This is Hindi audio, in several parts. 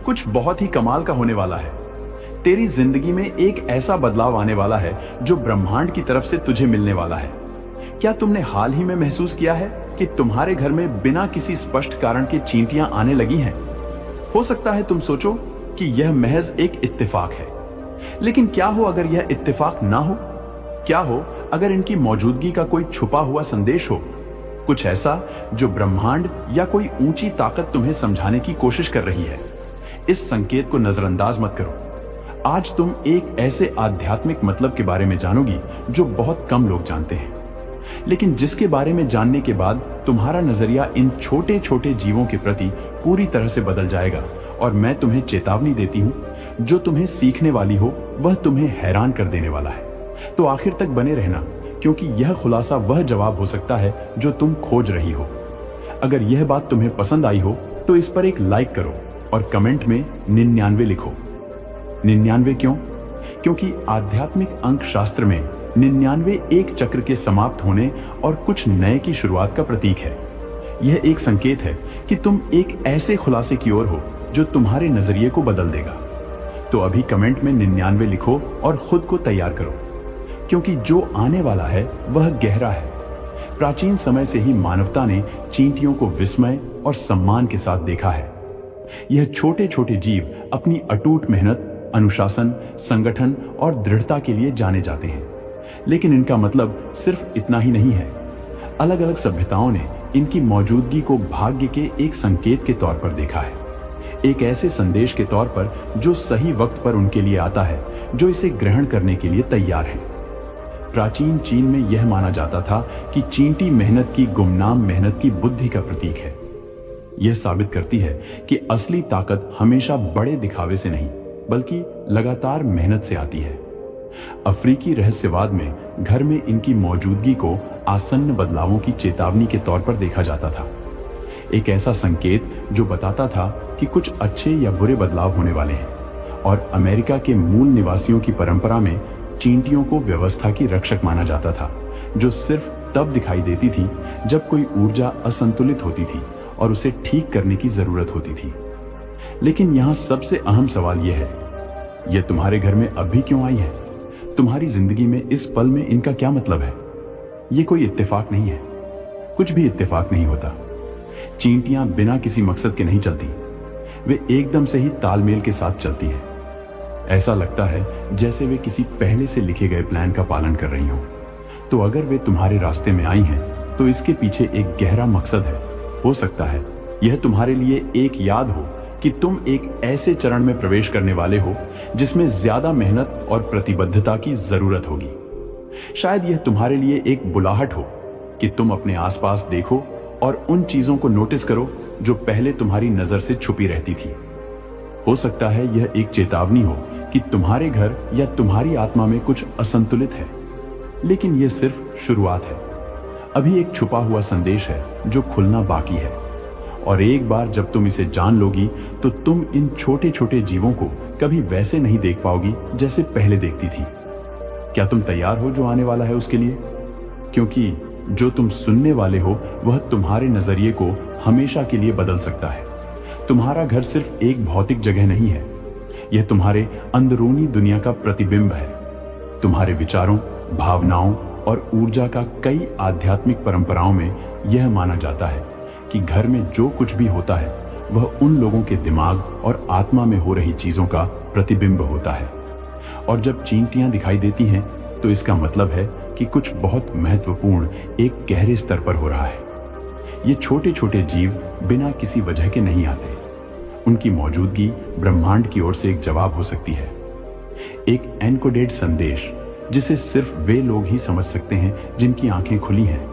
कुछ बहुत ही कमाल का होने वाला है। तेरी जिंदगी में एक ऐसा बदलाव आने वाला है जो ब्रह्मांड की तरफ से तुझे मिलने वाला है। क्या तुमने हाल ही में महसूस किया है कि तुम्हारे घर में बिना किसी स्पष्ट कारण के चींटियां आने लगी हैं? हो सकता है तुम सोचो कि यह महज एक इत्तेफाक है, लेकिन क्या हो अगर यह इत्तेफाक ना हो? क्या हो अगर इनकी मौजूदगी का कोई छुपा हुआ संदेश हो, कुछ ऐसा जो ब्रह्मांड या कोई ऊंची ताकत तुम्हें समझाने की कोशिश कर रही है? इस संकेत को नजरअंदाज मत करो। आज तुम एक ऐसे आध्यात्मिक मतलब के बारे में जानोगी जो बहुत कम लोग जानते हैं, लेकिन जिसके बारे में जानने के बाद तुम्हारा नजरिया इन छोटे छोटे जीवों के प्रति पूरी तरह से बदल जाएगा। और मैं तुम्हें चेतावनी देती हूं, जो तुम्हें सीखने वाली हो वह तुम्हें हैरान कर देने वाला है। तो आखिर तक बने रहना, क्योंकि यह खुलासा वह जवाब हो सकता है जो तुम खोज रही हो। अगर यह बात तुम्हें पसंद आई हो तो इस पर एक लाइक करो और कमेंट में 99 लिखो। 99 क्यों? क्योंकि आध्यात्मिक अंक शास्त्र में 99 एक चक्र के समाप्त होने और कुछ नए की शुरुआत का प्रतीक है। यह एक संकेत है कि तुम एक ऐसे खुलासे की ओर हो जो तुम्हारे नजरिए को बदल देगा। तो अभी कमेंट में 99 लिखो और खुद को तैयार करो, क्योंकि जो आने वाला है वह गहरा है। प्राचीन समय से ही मानवता ने चींटियों को विस्मय और सम्मान के साथ देखा है। यह छोटे छोटे जीव अपनी अटूट मेहनत, अनुशासन, संगठन और दृढ़ता के लिए जाने जाते हैं। लेकिन इनका मतलब सिर्फ इतना ही नहीं है। अलग अलग सभ्यताओं ने इनकी मौजूदगी को भाग्य के एक संकेत के तौर पर देखा है, एक ऐसे संदेश के तौर पर जो सही वक्त पर उनके लिए आता है, जो इसे ग्रहण करने के लिए तैयार है। प्राचीन चीन में यह माना जाता था कि चींटी मेहनत की, गुमनाम मेहनत की बुद्धि का प्रतीक है। यह साबित करती है कि असली ताकत हमेशा बड़े दिखावे से नहीं, बल्कि लगातार मेहनत से आती है। अफ्रीकी रहस्यवाद में घर में इनकी मौजूदगी को आसन्न बदलावों की चेतावनी के तौर पर देखा जाता था, एक ऐसा संकेत जो बताता था कि कुछ अच्छे या बुरे बदलाव होने वाले हैं। और अमेरिका के मूल निवासियों की परंपरा में चींटियों को व्यवस्था की रक्षक माना जाता था, जो सिर्फ तब दिखाई देती थी जब कोई ऊर्जा असंतुलित होती थी और उसे ठीक करने की जरूरत होती थी। लेकिन यहां सबसे अहम सवाल यह है, यह तुम्हारे घर में अभी क्यों आई है? तुम्हारी जिंदगी में इस पल में इनका क्या मतलब है? यह कोई इत्तेफाक नहीं है, कुछ भी इत्तेफाक नहीं होता। चींटियां बिना किसी मकसद के नहीं चलती, वे एकदम से ही तालमेल के साथ चलती है। ऐसा लगता है जैसे वे किसी पहले से लिखे गए प्लान का पालन कर रही हों। तो अगर वे तुम्हारे रास्ते में आई हैं, तो इसके पीछे एक गहरा मकसद है। हो सकता है यह तुम्हारे लिए एक याद हो कि तुम एक ऐसे चरण में प्रवेश करने वाले हो जिसमें ज्यादा मेहनत और प्रतिबद्धता की जरूरत होगी। शायद यह तुम्हारे लिए एक बुलाहट हो कि तुम अपने आसपास देखो और उन चीजों को नोटिस करो जो पहले तुम्हारी नजर से छुपी रहती थी। हो सकता है यह एक चेतावनी हो कि तुम्हारे घर या तुम्हारी आत्मा में कुछ असंतुलित है, लेकिन यह सिर्फ शुरुआत है। अभी एक छुपा हुआ संदेश है जो खुलना बाकी है। और एक बार जब तुम इसे जान लोगी तो तुम इन छोटे छोटे जीवों को कभी वैसे नहीं देख पाओगी जैसे पहले देखती थी। क्या तुम तैयार हो जो आने वाला है उसके लिए? क्योंकि जो तुम सुनने वाले हो वह तुम्हारे नजरिए को हमेशा के लिए बदल सकता है। तुम्हारा घर सिर्फ एक भौतिक जगह नहीं है, यह तुम्हारे अंदरूनी दुनिया का प्रतिबिंब है। तुम्हारे विचारों, भावनाओं और ऊर्जा का कई आध्यात्मिक परंपराओं में यह माना जाता है कि घर में जो कुछ भी होता है वह उन लोगों के दिमाग और आत्मा में हो रही चीजों का प्रतिबिंब होता है। और जब चींटियां दिखाई देती हैं तो इसका मतलब है कि कुछ बहुत महत्वपूर्ण एक गहरे स्तर पर हो रहा है। ये छोटे छोटे जीव बिना किसी वजह के नहीं आते। उनकी मौजूदगी ब्रह्मांड की ओर से एक जवाब हो सकती है, एक एनकोडेड संदेश जिसे सिर्फ वे लोग ही समझ सकते हैं जिनकी आंखें खुली हैं।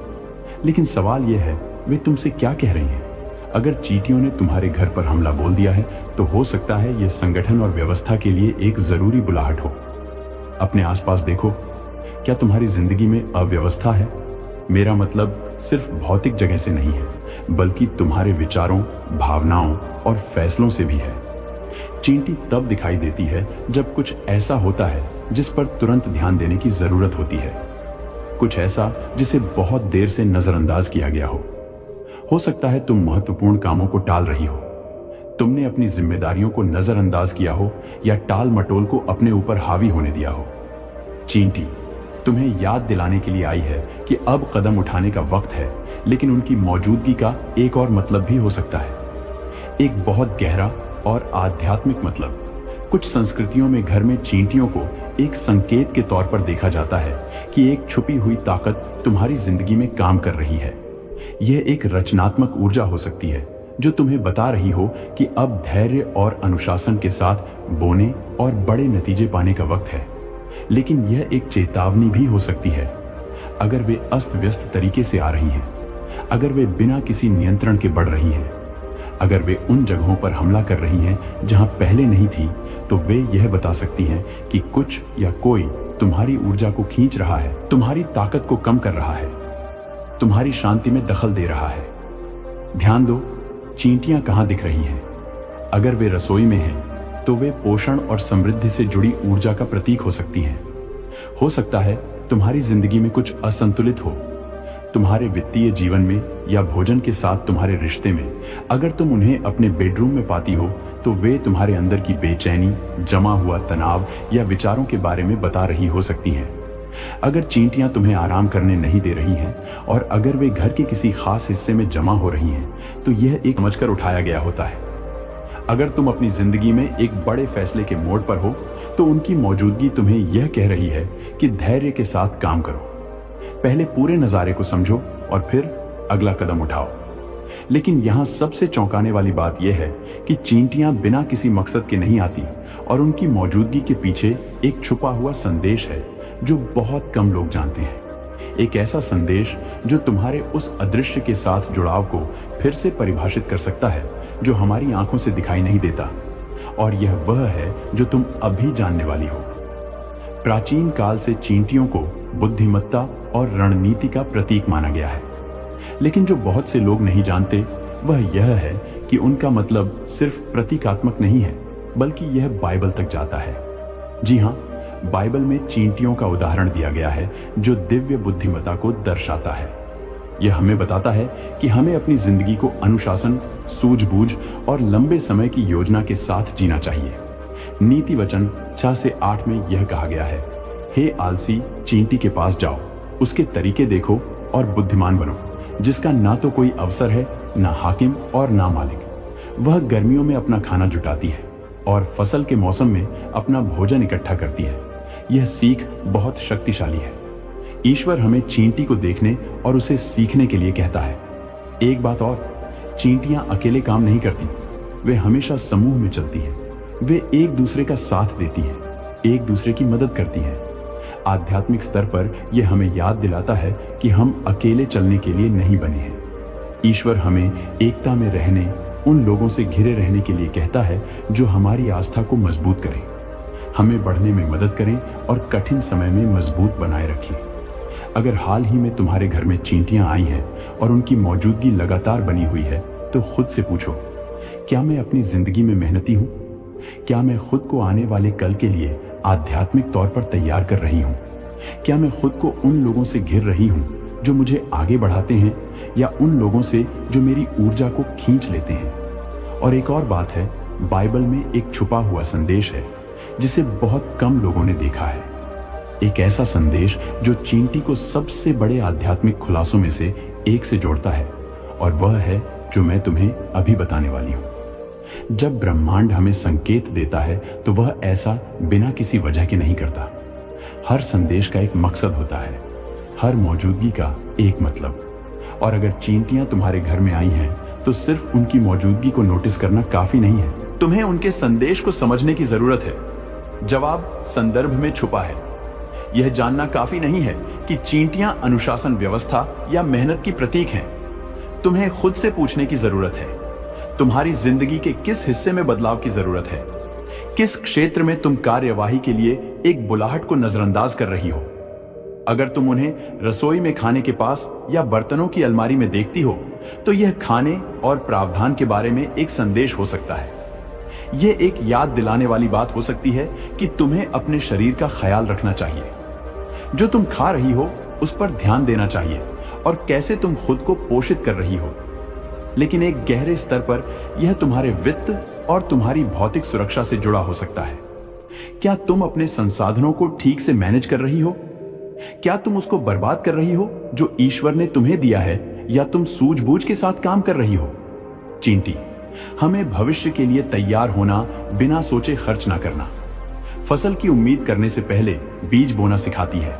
लेकिन सवाल यह है, वे तुमसे क्या कह रही हैं? अगर चींटियों ने तुम्हारे घर पर हमला बोल दिया है तो हो सकता है यह संगठन और व्यवस्था के लिए एक जरूरी बुलाहट हो। अपने आसपास देखो, क्या तुम्हारी जिंदगी में अव्यवस्था है? मेरा मतलब सिर्फ भौतिक जगह से नहीं है, बल्कि तुम्हारे विचारों, भावनाओं और फैसलों से भी है। चींटी तब दिखाई देती है जब कुछ ऐसा होता है जिस पर तुरंत ध्यान देने की जरूरत होती है, कुछ ऐसा जिसे बहुत देर से नजरअंदाज किया गया हो सकता है तुम महत्वपूर्ण कामों को टाल रही हो, तुमने अपनी जिम्मेदारियों को नजरअंदाज किया हो या टाल मटोल को अपने ऊपर हावी होने दिया हो। चींटी तुम्हें याद दिलाने के लिए आई है कि अब कदम उठाने का वक्त है, लेकिन उनकी मौजूदगी का एक और मतलब भी हो सकता है, एक बहुत गहरा और आध्यात्मिक मतलब। कुछ संस्कृतियों में घर में चींटियों को एक संकेत के तौर पर देखा जाता है कि एक छुपी हुई ताकत तुम्हारी जिंदगी में काम कर रही है। यह एक रचनात्मक ऊर्जा हो सकती है जो तुम्हें बता रही हो कि अब धैर्य और अनुशासन के साथ बोने और बड़े नतीजे पाने का वक्त है। लेकिन यह एक चेतावनी भी हो सकती है। अगर वे अस्त व्यस्त तरीके से आ रही हैं, अगर वे बिना किसी नियंत्रण के बढ़ रही हैं, अगर वे उन जगहों पर हमला कर रही हैं जहां पहले नहीं थी, तो वे यह बता सकती हैं कि कुछ या कोई तुम्हारी ऊर्जा को खींच रहा है, तुम्हारी ताकत को कम कर रहा है, तुम्हारी शांति में दखल दे रहा है। ध्यान दो, चींटियां कहां दिख रही हैं। अगर वे रसोई में हैं, तो वे पोषण और समृद्धि से जुड़ी ऊर्जा का प्रतीक हो सकती हैं। हो सकता है तुम्हारी जिंदगी में कुछ असंतुलित हो, तुम्हारे वित्तीय जीवन में या भोजन के साथ तुम्हारे रिश्ते में। अगर तुम उन्हें अपने बेडरूम में पाती हो, तो वे तुम्हारे अंदर की बेचैनी, जमा हुआ तनाव या विचारों के बारे में बता रही हो सकती हैं। अगर चींटियां तुम्हें आराम करने नहीं दे रही हैं और अगर वे घर के किसी खास हिस्से में जमा हो रही हैं, तो यह एक समझकर उठाया गया होता है। अगर तुम अपनी जिंदगी में एक बड़े फैसले के मोड़ पर हो, तो उनकी मौजूदगी तुम्हें यह कह रही है कि धैर्य के साथ काम करो। पहले पूरे नजारे को समझो और फिर अगला कदम उठाओ। लेकिन यहां सबसे चौंकाने वाली बात यह है कि चींटियां बिना किसी मकसद के नहीं आती और उनकी मौजूदगी के पीछे एक छुपा हुआ संदेश है जो बहुत कम लोग जानते हैं। एक ऐसा संदेश जो तुम्हारे उस अदृश्य के साथ जुड़ाव को फिर से परिभाषित कर सकता है, जो हमारी आंखों से दिखाई नहीं देता। और यह वह है जो तुम अभी जानने वाली हो। प्राचीन काल से चींटियों को बुद्धिमत्ता और रणनीति का प्रतीक माना गया है, लेकिन जो बहुत से लोग नहीं जानते वह यह है कि उनका मतलब सिर्फ प्रतीकात्मक नहीं है, बल्कि यह बाइबल तक जाता है। जी हां, बाइबल में चींटियों का उदाहरण दिया गया है जो दिव्य बुद्धिमत्ता को दर्शाता है। यह हमें बताता है कि हमें अपनी जिंदगी को अनुशासन, सूझबूझ और लंबे समय की योजना के साथ जीना चाहिए। नीति वचन 6 से 8 में यह कहा गया है, हे आलसी, चींटी के पास जाओ, उसके तरीके देखो और बुद्धिमान बनो, जिसका ना तो कोई अवसर है, ना हाकिम और ना मालिक। वह गर्मियों में अपना खाना जुटाती है और फसल के मौसम में अपना भोजन इकट्ठा करती है। यह सीख बहुत शक्तिशाली है। ईश्वर हमें चींटी को देखने और उसे सीखने के लिए कहता है। एक बात और, चींटियां अकेले काम नहीं करती, वे हमेशा समूह में चलती हैं। वे एक दूसरे का साथ देती हैं, एक दूसरे की मदद करती हैं। आध्यात्मिक स्तर पर यह हमें याद दिलाता है कि हम अकेले चलने के लिए नहीं बने हैं। ईश्वर हमें एकता में रहने, उन लोगों से घिरे रहने के लिए कहता है जो हमारी आस्था को मजबूत करें, हमें बढ़ने में मदद करें और कठिन समय में मजबूत बनाए रखें। अगर हाल ही में तुम्हारे घर में चींटियां आई हैं और उनकी मौजूदगी लगातार बनी हुई है, तो खुद से पूछो, क्या मैं अपनी जिंदगी में मेहनती हूं? क्या मैं खुद को आने वाले कल के लिए आध्यात्मिक तौर पर तैयार कर रही हूं? क्या मैं खुद को उन लोगों से घिर रही हूं जो मुझे आगे बढ़ाते हैं, या उन लोगों से जो मेरी ऊर्जा को खींच लेते हैं? और एक और बात है, बाइबल में एक छुपा हुआ संदेश है जिसे बहुत कम लोगों ने देखा है। एक ऐसा संदेश जो चींटी को सबसे बड़े आध्यात्मिक खुलासों में से एक से जोड़ता है, और वह है जो मैं तुम्हें अभी बताने वाली हूं। जब ब्रह्मांड हमें संकेत देता है, तो वह ऐसा बिना किसी वजह के नहीं करता। हर संदेश का एक मकसद होता है, हर मौजूदगी का एक मतलब। और अगर चींटियां तुम्हारे घर में आई हैं, तो सिर्फ उनकी मौजूदगी को नोटिस करना काफी नहीं है, तुम्हें उनके संदेश को समझने की जरूरत है। जवाब संदर्भ में छुपा है। यह जानना काफी नहीं है कि चींटियां अनुशासन, व्यवस्था या मेहनत की प्रतीक हैं। तुम्हें खुद से पूछने की जरूरत है, तुम्हारी जिंदगी के किस हिस्से में बदलाव की जरूरत है? किस क्षेत्र में तुम कार्यवाही के लिए एक बुलाहट को नजरअंदाज कर रही हो? अगर तुम उन्हें रसोई में खाने के पास या बर्तनों की अलमारी में देखती हो, तो यह खाने और प्रावधान के बारे में एक संदेश हो सकता है। यह एक याद दिलाने वाली बात हो सकती है कि तुम्हें अपने शरीर का ख्याल रखना चाहिए, जो तुम खा रही हो उस पर ध्यान देना चाहिए, और कैसे तुम खुद को पोषित कर रही हो। लेकिन एक गहरे स्तर पर यह तुम्हारे वित्त और तुम्हारी भौतिक सुरक्षा से जुड़ा हो सकता है। क्या तुम अपने संसाधनों को ठीक से मैनेज कर रही हो? क्या तुम उसको बर्बाद कर रही हो जो ईश्वर ने तुम्हें दिया है, या तुम सूझबूझ के साथ काम कर रही हो? चींटी, हमें भविष्य के लिए तैयार होना, बिना सोचे खर्च ना करना, फसल की उम्मीद करने से पहले बीज बोना सिखाती है।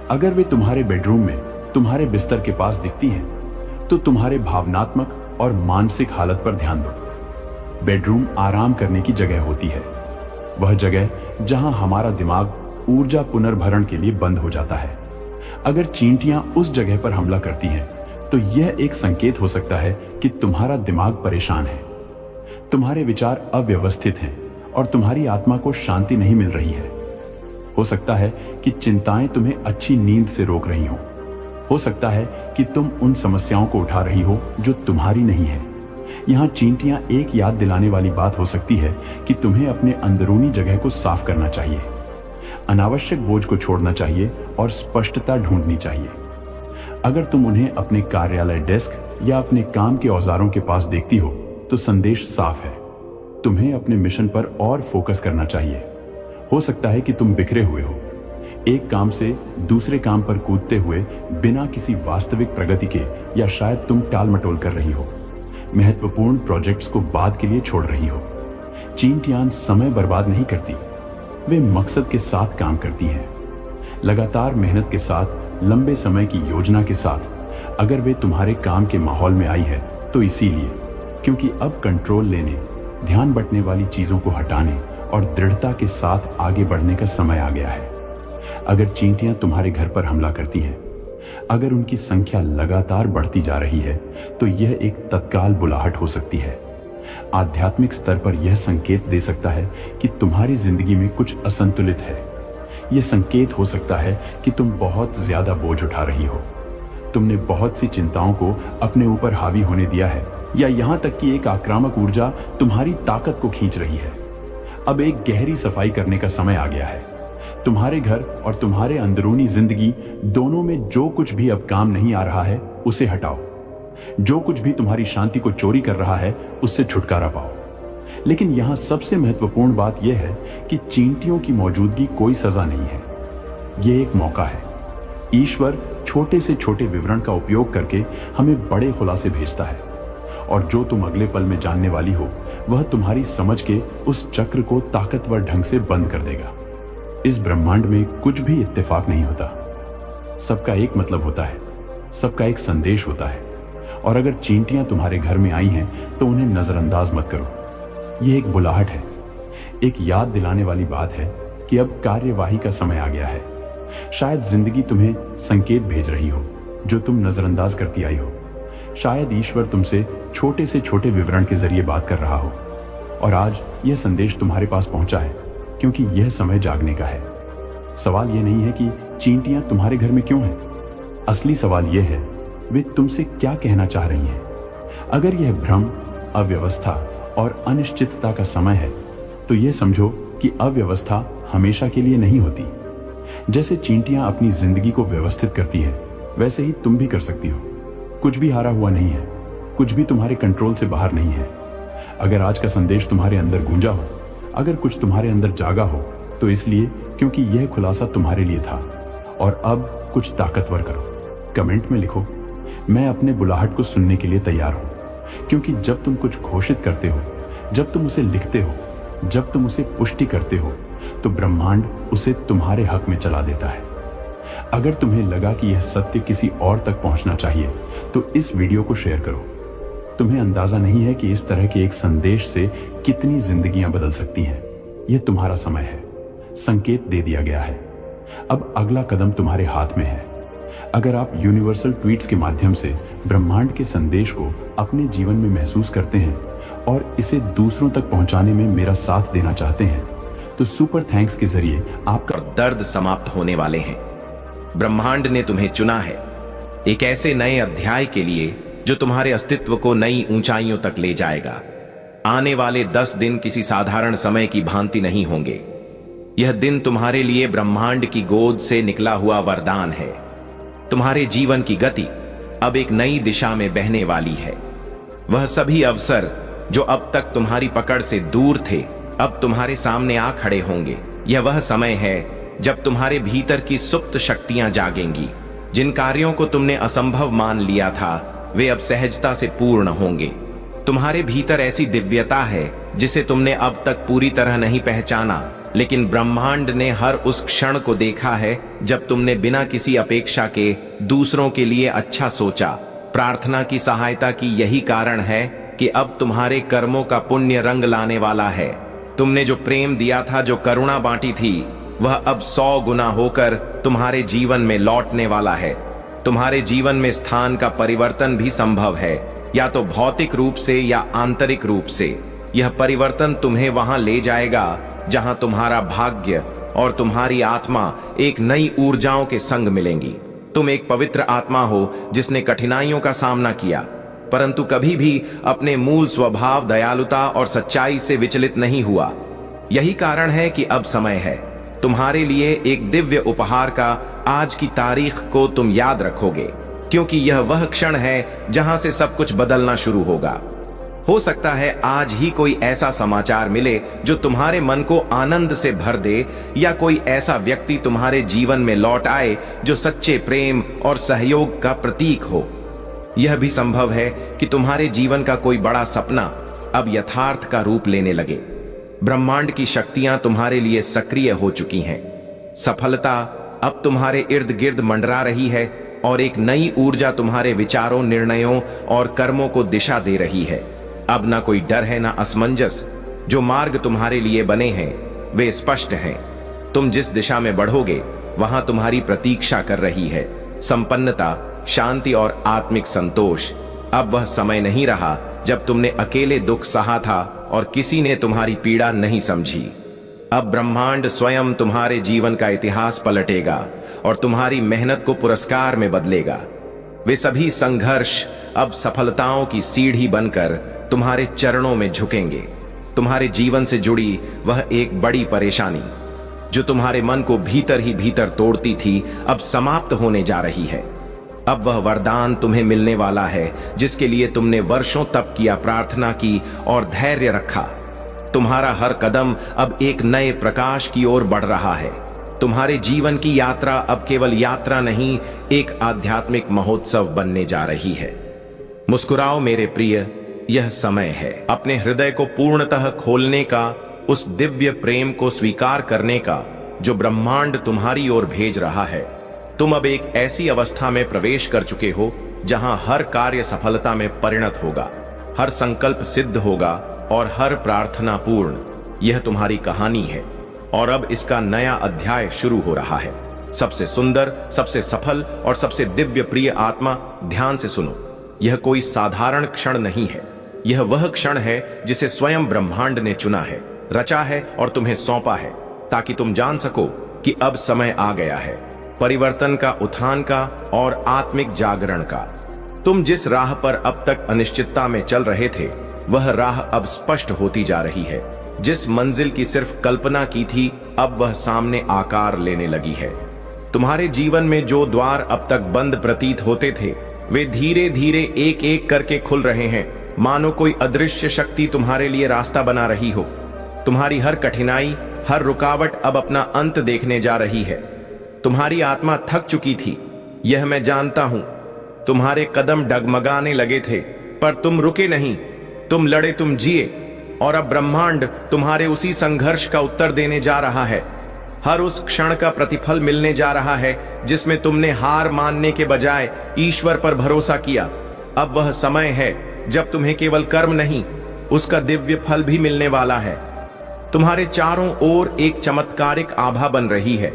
अगर वे तुम्हारे बेडरूम में तुम्हारे बिस्तर के पास दिखती हैं, तो तुम्हारे भावनात्मक और मानसिक हालत पर ध्यान दो। बेडरूम आराम करने की जगह होती है, वह जगह जहां हमारा दिमाग ऊर्जा पुनर्भरण के लिए बंद हो जाता है। अगर चींटियां उस जगह पर हमला करती हैं, तो यह एक संकेत हो सकता है कि तुम्हारा दिमाग परेशान है, तुम्हारे विचार अव्यवस्थित हैं और तुम्हारी आत्मा को शांति नहीं मिल रही है। हो सकता है कि चिंताएं तुम्हें अच्छी नींद से रोक रही हों। हो सकता है कि तुम उन समस्याओं को उठा रही हो जो तुम्हारी नहीं है। यहां चींटियां एक याद दिलाने वाली बात हो सकती है कि तुम्हें अपने अंदरूनी जगह को साफ करना चाहिए, अनावश्यक बोझ को छोड़ना चाहिए और स्पष्टता ढूंढनी चाहिए। अगर तुम उन्हें अपने कार्यालय डेस्क या अपने काम के औजारों के पास देखती हो, तो संदेश साफ है, तुम्हें अपने मिशन पर और फोकस करना चाहिए। हो सकता है कि तुम बिखरे हुए हो, एक काम से दूसरे काम पर कूदते हुए बिना किसी वास्तविक प्रगति के, या शायद तुम टाल मटोल कर रही हो, महत्वपूर्ण प्रोजेक्ट्स को बाद के लिए छोड़ रही हो। चींटियां समय बर्बाद नहीं करती, वे मकसद के साथ काम करती हैं, लगातार मेहनत के साथ, लंबे समय की योजना के साथ। अगर वे तुम्हारे काम के माहौल में आई है, तो इसीलिए क्योंकि अब कंट्रोल लेने, ध्यान बंटने वाली चीजों को हटाने और दृढ़ता के साथ आगे बढ़ने का समय आ गया है। अगर चींटियां तुम्हारे घर पर हमला करती हैं, अगर उनकी संख्या लगातार बढ़ती जा रही है, तो यह एक तत्काल बुलाहट हो सकती है। आध्यात्मिक स्तर पर यह संकेत दे सकता है कि तुम्हारी जिंदगी में कुछ असंतुलित है। यह संकेत हो सकता है कि तुम बहुत ज्यादा बोझ उठा रही हो, तुमने बहुत सी चिंताओं को अपने ऊपर हावी होने दिया है, या यहां तक कि एक आक्रामक ऊर्जा तुम्हारी ताकत को खींच रही है। अब एक गहरी सफाई करने का समय आ गया है। तुम्हारे घर और तुम्हारे अंदरूनी जिंदगी दोनों में जो कुछ भी अब काम नहीं आ रहा है, उसे हटाओ। जो कुछ भी तुम्हारी शांति को चोरी कर रहा है, उससे छुटकारा पाओ। लेकिन यहां सबसे महत्वपूर्ण बात यह है कि चींटियों की मौजूदगी कोई सजा नहीं है, यह एक मौका है। ईश्वर छोटे से छोटे विवरण का उपयोग करके हमें बड़े खुलासे भेजता है, और जो तुम अगले पल में जानने वाली हो, वह तुम्हारी समझ के उस चक्र को ताकतवर ढंग से बंद कर देगा। इस ब्रह्मांड में कुछ भी इत्तेफाक नहीं होता, सबका एक मतलब होता है, सबका एक संदेश होता है। और अगर चींटियां तुम्हारे घर में आई हैं, तो उन्हें नजरअंदाज मत करो। यह एक बुलाहट है, एक याद दिलाने वाली बात है कि अब कार्यवाही का समय आ गया है। शायद जिंदगी तुम्हें संकेत भेज रही हो जो तुम नजरअंदाज करती आई हो। शायद ईश्वर तुमसे छोटे से छोटे विवरण के जरिए बात कर रहा हो, और आज यह संदेश तुम्हारे पास पहुंचा है क्योंकि यह समय जागने का है। सवाल यह नहीं है कि चींटियां तुम्हारे घर में क्यों हैं, असली सवाल यह है वे तुमसे क्या कहना चाह रही हैं। अगर यह भ्रम, अव्यवस्था और अनिश्चितता का समय है, तो यह समझो कि अव्यवस्था हमेशा के लिए नहीं होती। जैसे चींटियां अपनी जिंदगी को व्यवस्थित करती हैं, वैसे ही तुम भी कर सकती हो। कुछ भी हारा हुआ नहीं है, कुछ भी तुम्हारे कंट्रोल से बाहर नहीं है। अगर आज का संदेश तुम्हारे अंदर गूंजा हो, अगर कुछ तुम्हारे अंदर जागा हो, तो इसलिए क्योंकि यह खुलासा तुम्हारे लिए था। और अब कुछ ताकतवर करो। कमेंट में लिखो, मैं अपने बुलाहट को सुनने के लिए तैयार हूं। क्योंकि जब तुम कुछ घोषित करते हो, जब तुम उसे लिखते हो, जब तुम उसे पुष्टि करते हो, तो ब्रह्मांड उसे तुम्हारे हक में चला देता है। अगर तुम्हें लगा कि यह सत्य किसी और तक पहुंचना चाहिए, तो इस वीडियो को शेयर करो। तुम्हें अंदाजा नहीं है कि इस तरह के एक संदेश से कितनी जिंदगियां बदल सकती हैं। यह तुम्हारा समय है, संकेत दे दिया गया है। अब अगला कदम तुम्हारे हाथ में है। अगर आप यूनिवर्सल ट्वीट्स के माध्यम से ब्रह्मांड के संदेश को अपने जीवन में महसूस करते हैं और इसे दूसरों तक पहुंचाने में मेरा साथ देना चाहते हैं, तो सुपर थैंक्स के जरिए आपका दर्द समाप्त होने वाले हैं। ब्रह्मांड ने तुम्हें चुना है एक ऐसे नए अध्याय के लिए जो तुम्हारे अस्तित्व को नई ऊंचाइयों तक ले जाएगा। आने वाले 10 दिन किसी साधारण समय की भांति नहीं होंगे। यह दिन तुम्हारे लिए ब्रह्मांड की गोद से निकला हुआ वरदान है। तुम्हारे जीवन की गति अब एक नई दिशा में बहने वाली है। वह सभी अवसर जो अब तक तुम्हारी पकड़ से दूर थे, अब तुम्हारे सामने आ खड़े होंगे। यह वह समय है जब तुम्हारे भीतर की सुप्त शक्तियां जागेंगी। जिन कार्यों को तुमने असंभव मान लिया था, वे अब सहजता से पूर्ण होंगे। तुम्हारे भीतर ऐसी दिव्यता है जिसे तुमने अब तक पूरी तरह नहीं पहचाना, लेकिन ब्रह्मांड ने हर उस क्षण को देखा है जब तुमने बिना किसी अपेक्षा के दूसरों के लिए अच्छा सोचा, प्रार्थना की सहायता की। यही कारण है कि अब तुम्हारे कर्मों का पुण्य रंग लाने वाला है। तुमने जो प्रेम दिया था, जो करुणा बांटी थी, वह अब 100 गुना होकर तुम्हारे जीवन में लौटने वाला है। तुम्हारे जीवन में स्थान का परिवर्तन भी संभव है, या तो भौतिक रूप से या आंतरिक रूप से। यह परिवर्तन तुम्हें वहां ले जाएगा जहां तुम्हारा भाग्य और तुम्हारी आत्मा एक नई ऊर्जाओं के संग मिलेंगी। तुम एक पवित्र आत्मा हो जिसने कठिनाइयों का सामना किया, परंतु कभी भी अपने मूल स्वभाव दयालुता और सच्चाई से विचलित नहीं हुआ। यही कारण है कि अब समय है तुम्हारे लिए एक दिव्य उपहार का। आज की तारीख को तुम याद रखोगे, क्योंकि यह वह क्षण है जहां से सब कुछ बदलना शुरू होगा। हो सकता है आज ही कोई ऐसा समाचार मिले जो तुम्हारे मन को आनंद से भर दे, या कोई ऐसा व्यक्ति तुम्हारे जीवन में लौट आए जो सच्चे प्रेम और सहयोग का प्रतीक हो। यह भी संभव है कि तुम्हारे जीवन का कोई बड़ा सपना अब यथार्थ का रूप लेने लगे। ब्रह्मांड की शक्तियां तुम्हारे लिए सक्रिय हो चुकी हैं। सफलता अब तुम्हारे इर्द गिर्द मंडरा रही है और एक नई ऊर्जा तुम्हारे विचारों, निर्णयों और कर्मों को दिशा दे रही है। अब ना कोई डर है, ना असमंजस। जो मार्ग तुम्हारे लिए बने हैं वे स्पष्ट हैं। तुम जिस दिशा में बढ़ोगे वहां तुम्हारी प्रतीक्षा कर रही है संपन्नता, शांति और आत्मिक संतोष। अब वह समय नहीं रहा जब तुमने अकेले दुख सहा था और किसी ने तुम्हारी पीड़ा नहीं समझी। अब ब्रह्मांड स्वयं तुम्हारे जीवन का इतिहास पलटेगा और तुम्हारी मेहनत को पुरस्कार में बदलेगा। वे सभी संघर्ष अब सफलताओं की सीढ़ी बनकर तुम्हारे चरणों में झुकेंगे। तुम्हारे जीवन से जुड़ी वह एक बड़ी परेशानी जो तुम्हारे मन को भीतर ही भीतर तोड़ती थी, अब समाप्त होने जा रही है। अब वह वरदान तुम्हें मिलने वाला है जिसके लिए तुमने वर्षों तप किया, प्रार्थना की और धैर्य रखा। तुम्हारा हर कदम अब एक नए प्रकाश की ओर बढ़ रहा है। तुम्हारे जीवन की यात्रा अब केवल यात्रा नहीं, एक आध्यात्मिक महोत्सव बनने जा रही है। मुस्कुराओ मेरे प्रिय, यह समय है अपने हृदय को पूर्णतः खोलने का, उस दिव्य प्रेम को स्वीकार करने का जो ब्रह्मांड तुम्हारी ओर भेज रहा है। तुम अब एक ऐसी अवस्था में प्रवेश कर चुके हो जहां हर कार्य सफलता में परिणत होगा, हर संकल्प सिद्ध होगा और हर प्रार्थना पूर्ण। यह तुम्हारी कहानी है और अब इसका नया अध्याय शुरू हो रहा है। सबसे सुंदर, सबसे सफल और सबसे दिव्य प्रिय आत्मा, ध्यान से सुनो। यह कोई साधारण क्षण नहीं है। यह वह क्षण है जिसे स्वयं ब्रह्मांड ने चुना है, रचा है और तुम्हें सौंपा है, ताकि तुम जान सको कि अब समय आ गया है परिवर्तन का, उत्थान का और आत्मिक जागरण का। तुम जिस राह पर अब तक अनिश्चितता में चल रहे थे, वह राह अब स्पष्ट होती जा रही है। जिस मंजिल की सिर्फ कल्पना की थी, अब वह सामने आकार लेने लगी है। तुम्हारे जीवन में जो द्वार अब तक बंद प्रतीत होते थे, वे धीरे धीरे एक एक करके खुल रहे हैं, मानो कोई अदृश्य शक्ति तुम्हारे लिए रास्ता बना रही हो। तुम्हारी हर कठिनाई, हर रुकावट अब अपना अंत देखने जा रही है। तुम्हारी आत्मा थक चुकी थी, यह मैं जानता हूं। तुम्हारे कदम डगमगाने लगे थे, पर तुम रुके नहीं। तुम लड़े, तुम जिए, और अब ब्रह्मांड तुम्हारे उसी संघर्ष का उत्तर देने जा रहा है। हर उस क्षण का प्रतिफल मिलने जा रहा है जिसमें तुमने हार मानने के बजाय ईश्वर पर भरोसा किया। अब वह समय है जब तुम्हें केवल कर्म नहीं, उसका दिव्य फल भी मिलने वाला है। तुम्हारे चारों ओर एक चमत्कारिक आभा बन रही है।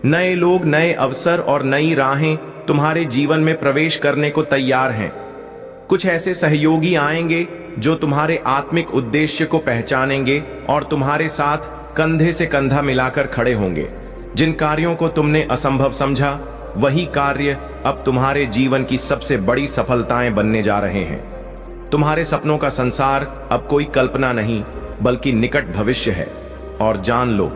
नए लोग, नए अवसर और नई राहें तुम्हारे जीवन में प्रवेश करने को तैयार हैं। कुछ ऐसे सहयोगी आएंगे जो तुम्हारे आत्मिक उद्देश्य को पहचानेंगे और तुम्हारे साथ कंधे से कंधा मिलाकर खड़े होंगे। जिन कार्यों को तुमने असंभव समझा, वही कार्य अब तुम्हारे जीवन की सबसे बड़ी सफलताएं बनने जा रहे हैं। तुम्हारे सपनों का संसार अब कोई कल्पना नहीं, बल्कि निकट भविष्य है। और जान लो,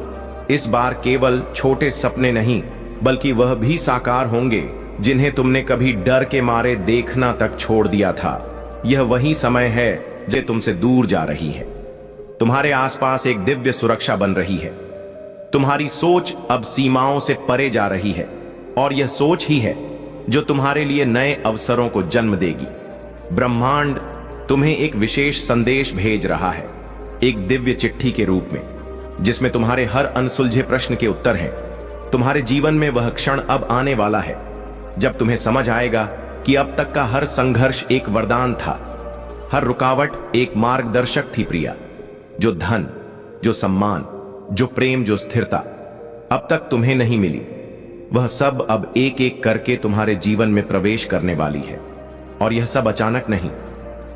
इस बार केवल छोटे सपने नहीं, बल्कि वह भी साकार होंगे जिन्हें तुमने कभी डर के मारे देखना तक छोड़ दिया था। यह वही समय है जो तुमसे दूर जा रही है। तुम्हारे आसपास एक दिव्य सुरक्षा बन रही है। तुम्हारी सोच अब सीमाओं से परे जा रही है और यह सोच ही है जो तुम्हारे लिए नए अवसरों को जन्म देगी। ब्रह्मांड तुम्हें एक विशेष संदेश भेज रहा है, एक दिव्य चिट्ठी के रूप में, जिसमें तुम्हारे हर अनसुलझे प्रश्न के उत्तर हैं। तुम्हारे जीवन में वह क्षण अब आने वाला है जब तुम्हें समझ आएगा कि अब तक का हर संघर्ष एक वरदान था, हर रुकावट एक मार्गदर्शक थी प्रिया। जो धन, जो सम्मान, जो प्रेम, जो स्थिरता अब तक तुम्हें नहीं मिली, वह सब अब एक एक करके तुम्हारे जीवन में प्रवेश करने वाली है। और यह सब अचानक नहीं,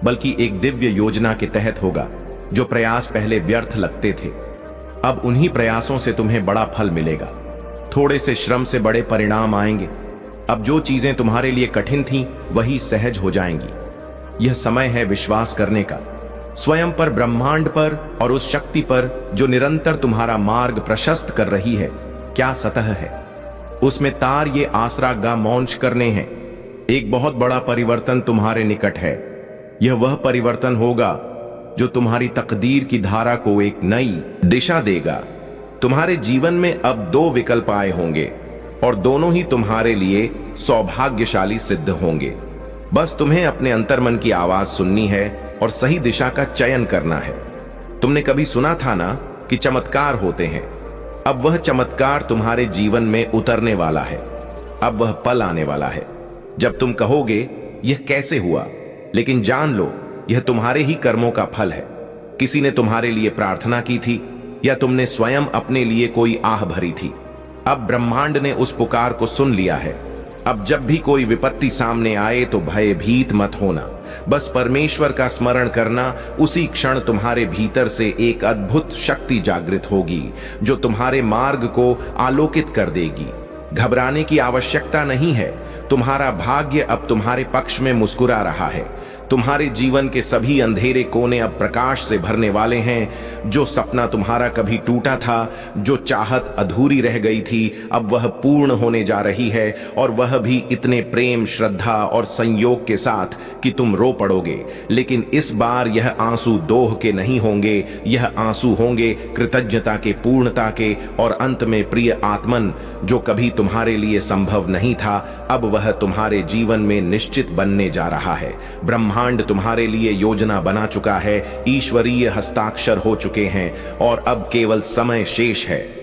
बल्कि एक दिव्य योजना के तहत होगा। जो प्रयास पहले व्यर्थ लगते थे, अब उन्हीं प्रयासों से तुम्हें बड़ा फल मिलेगा। थोड़े से श्रम से बड़े परिणाम आएंगे। अब जो चीजें तुम्हारे लिए कठिन थीं, वही सहज हो जाएंगी। यह समय है विश्वास करने का, स्वयं पर, ब्रह्मांड पर और उस शक्ति पर जो निरंतर तुम्हारा मार्ग प्रशस्त कर रही है। क्या सतह है, उसमें तार ये आसरा गा मौज करने हैं। एक बहुत बड़ा परिवर्तन तुम्हारे निकट है। यह वह परिवर्तन होगा जो तुम्हारी तकदीर की धारा को एक नई दिशा देगा। तुम्हारे जीवन में अब दो विकल्प आए होंगे और दोनों ही तुम्हारे लिए सौभाग्यशाली सिद्ध होंगे। बस तुम्हें अपने अंतर्मन की आवाज सुननी है और सही दिशा का चयन करना है। तुमने कभी सुना था ना कि चमत्कार होते हैं। अब वह चमत्कार तुम्हारे जीवन में उतरने वाला है। अब वह पल आने वाला है जब तुम कहोगे यह कैसे हुआ, लेकिन जान लो यह तुम्हारे ही कर्मों का फल है। किसी ने तुम्हारे लिए प्रार्थना की थी या तुमने स्वयं अपने लिए कोई आह भरी थी। अब ब्रह्मांड ने उस पुकार को सुन लिया है। अब जब भी कोई विपत्ति सामने आए तो भयभीत मत होना, बस परमेश्वर का स्मरण करना। उसी क्षण तुम्हारे भीतर से एक अद्भुत शक्ति जागृत होगी जो तुम्हारे मार्ग को आलोकित कर देगी। घबराने की आवश्यकता नहीं है। तुम्हारा भाग्य अब तुम्हारे पक्ष में मुस्कुरा रहा है। तुम्हारे जीवन के सभी अंधेरे कोने अब प्रकाश से भरने वाले हैं। जो सपना तुम्हारा कभी टूटा था, जो चाहत अधूरी रह गई थी, अब वह पूर्ण होने जा रही है, और वह भी इतने प्रेम, श्रद्धा और संयोग के साथ कि तुम रो पड़ोगे। लेकिन इस बार यह आंसू दोह के नहीं होंगे, यह आंसू होंगे कृतज्ञता के, पूर्णता के, और अंत में प्रिय आत्मन, जो कभी तुम्हारे लिए संभव नहीं था, अब वह तुम्हारे जीवन में निश्चित बनने जा रहा है। ब्रह्मांड तुम्हारे लिए योजना बना चुका है, ईश्वरीय हस्ताक्षर हो चुके हैं, और अब केवल समय शेष है।